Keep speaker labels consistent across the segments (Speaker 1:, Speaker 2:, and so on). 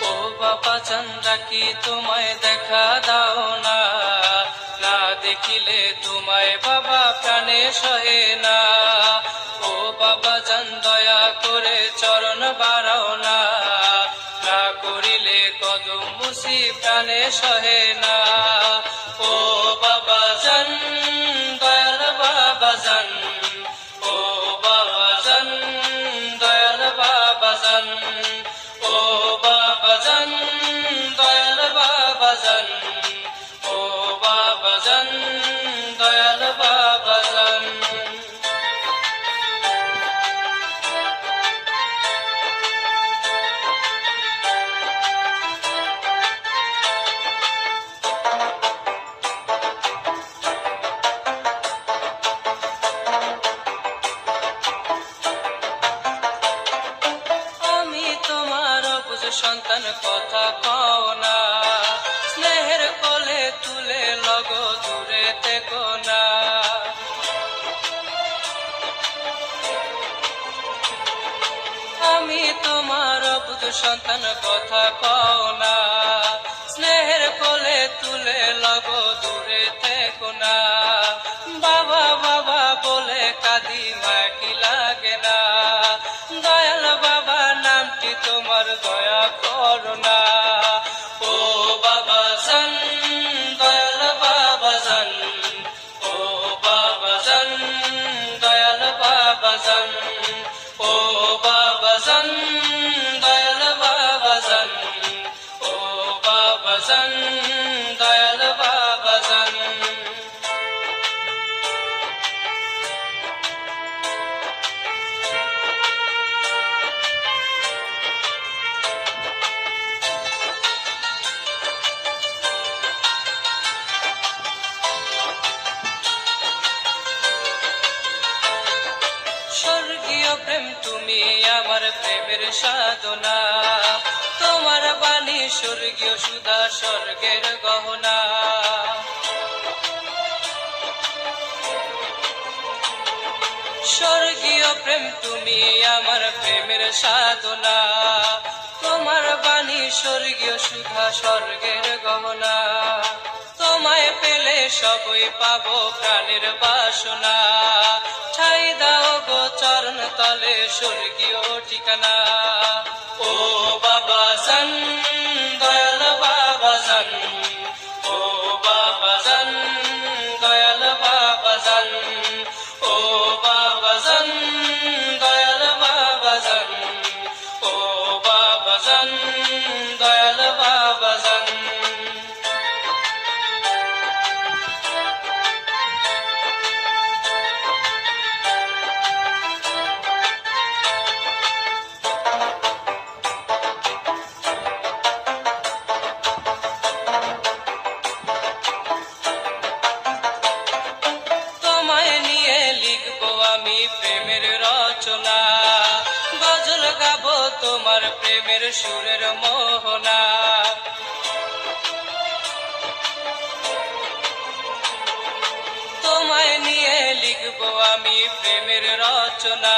Speaker 1: ও বাবা চান্দা কি তোমায় দেখা দাও না, না দেখিলে তোমায় বাবা প্রাণে সহে না। ও বাবা জান দয়া করে চরণ বাড়াও না, না করিলে কদম মুসি প্রাণে সহে না। ও বাবা জান দয়াল বাবা জান, ও বাবা জান দয়াল বাবা জান, ও বাবা জান দয়াল বাবা জান, ও বাবা জান দয়াল বাবা জান। আমি তোমার অবুঝ সন্তান কথা কও না, স্নেহের কোলে তুলে লগো দূরে থেকো না। আমি তোমার অবুঝ সন্তান কথা কও না, স্নেহের কোলে তুলে লগো দূরে থেকো না। বাবা বাবা বলে কাঁদি মায়া কি লাগে না, দয়াল বাবা নামটি তোমার দয়া করো না। ও বাবা জান দয়াল বাবা জান, ও বাবা জান দয়াল বাবা জান, ও বাবা জান দয়াল বাবা জান, ও বাবা জান দয়াল বাবা জান। স্বর্গীয় প্রেম তুমি আমার প্রেমের সাধনা, তোমার বাণী স্বর্গীয় সুধা স্বর্গের গহনা। স্বর্গীয় প্রেম তুমি আমার প্রেমের সাধনা, তোমার বাণী স্বর্গীয় সুধা স্বর্গের গহনা। তোমায় পেলে সবই পাবো প্রাণের বাসনা, ঠাই দাও গো চরণ তলে স্বর্গীয় ঠিকানা। ও বাবা জান দয়াল বাবা জান, ও বাবা জান দয়াল বাবা জান, ও বাবা জান দয়াল বাবা জান, ও বাবা জান দয়াল বাবা জান। তোমায় নিয়ে লিখবো আমি প্রেমের রচনা, গজল গাবো তোমার প্রেমের সুরের মোহনা। তোমায় নিয়ে লিখবো আমি প্রেমের রচনা,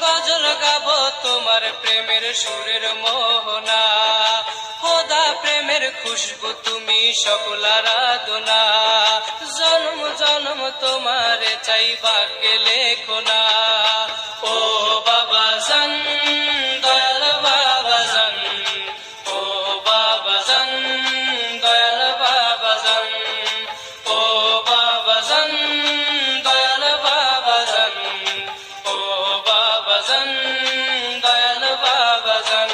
Speaker 1: গজল গাবো তোমার প্রেমের সুরের মোহনা। খোদা প্রেমের খুশবু তুমি সকল আরাধনা, জন্ম জন্ম তোমারে চাই ভাগ্যে লেখো না। ও বাবা জান দয়াল বাবা জান, ও বাবা জান দয়াল বাবা জান, ও বাবা জান দয়াল বাবা জান, ও বাবা জান দয়াল বাবা জান।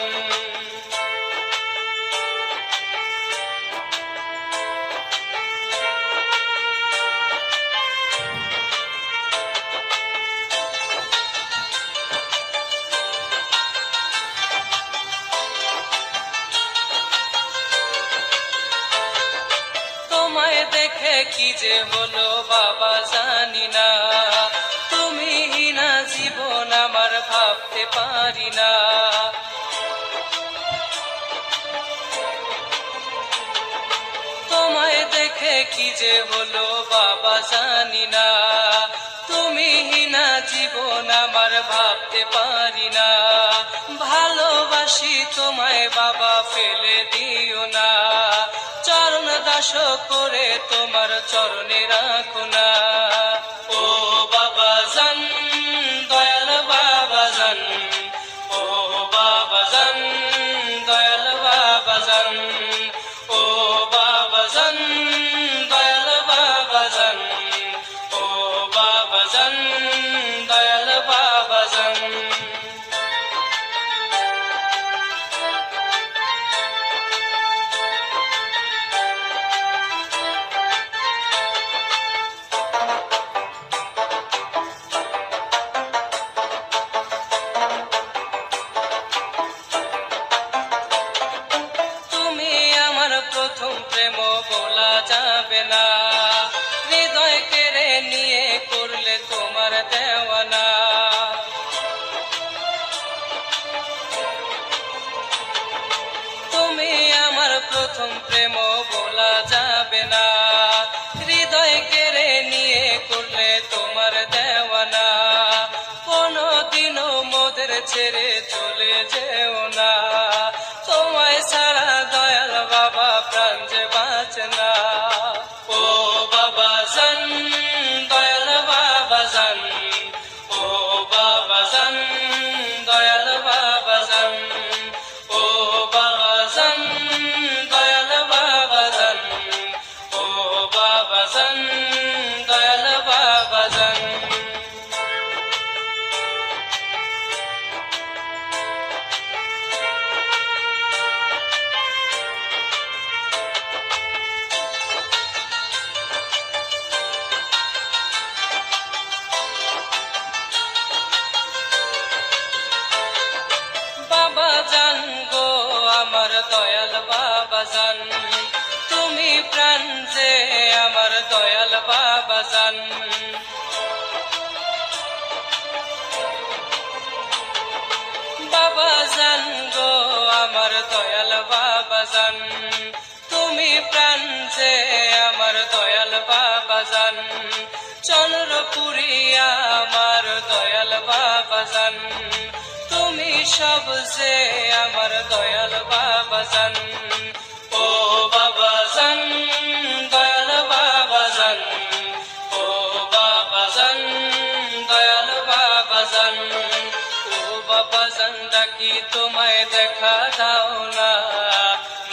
Speaker 1: তোমায় দেখে কি যে হলো বাবা জানি না, তুমি না জীবন আমার ভাবতে পারি না। তোমায় দেখে কি যে হলো বাবা জানি না, তুমি না জীবন আমার ভাবতে পারি না। ভালোবাসি তোমায় বাবা, ফেলে দিও না। চরণ দাস করে তোমার চরণে রাখো না। ও বাবা জান, দয়াল বাবা জান, ও বাবা জান, দয়াল বাবা জান, ও বাবা জান, দয়াল বাবা জান, ও বাবা জান, দয়াল বাবা জান। প্রথম প্রেম বলা যাবে না, হৃদয় কেড়ে নিয়ে করলে তোমার দেওয়ানা। তুমি আমার প্রথম প্রেম বলা যাবে না, হৃদয় কেড়ে নিয়ে করলে তোমার দেওয়ানা। কোনদিনও মোদের ছেড়ে চলে যেও না, তোমায় ছাড়া দয়াল বাবা প্রাণ যে বাঁচে না। ও বাবা জান, দয়াল বাবা জান, ও বাবা জান, দয়াল বাবা জান, ও বাবা জান, দয়াল বাবা জান, ও বাবা জান, দয়াল বাবা জান। বাবা জান গো আমার দয়াল বাবা জান, তুমি প্রাণ যে আমার দয়াল বাবা জান। বাবা জান গো আমার দয়াল বাবা জান, তুমি প্রাণ যে আমার দয়াল বাবা জান। চন্দ্রপুরি আমার দয়াল বাবা জান, তুমি সব যে আমার দয়াল বাবা জান। ও বাবা জান, দয়াল বাবা জান, ও বাবা জান, দয়াল বাবা জান। ও বাবা জান ডাকি তোমায় দেখা দাও না,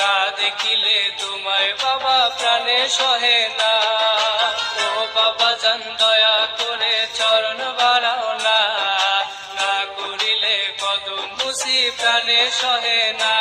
Speaker 1: না দেখিলে তোমায় বাবা প্রাণে সহে না। ও বাবা জান দয়া করে চরণ বাড়াও না, না করিলে কদম মুসি প্রাণে সহে না।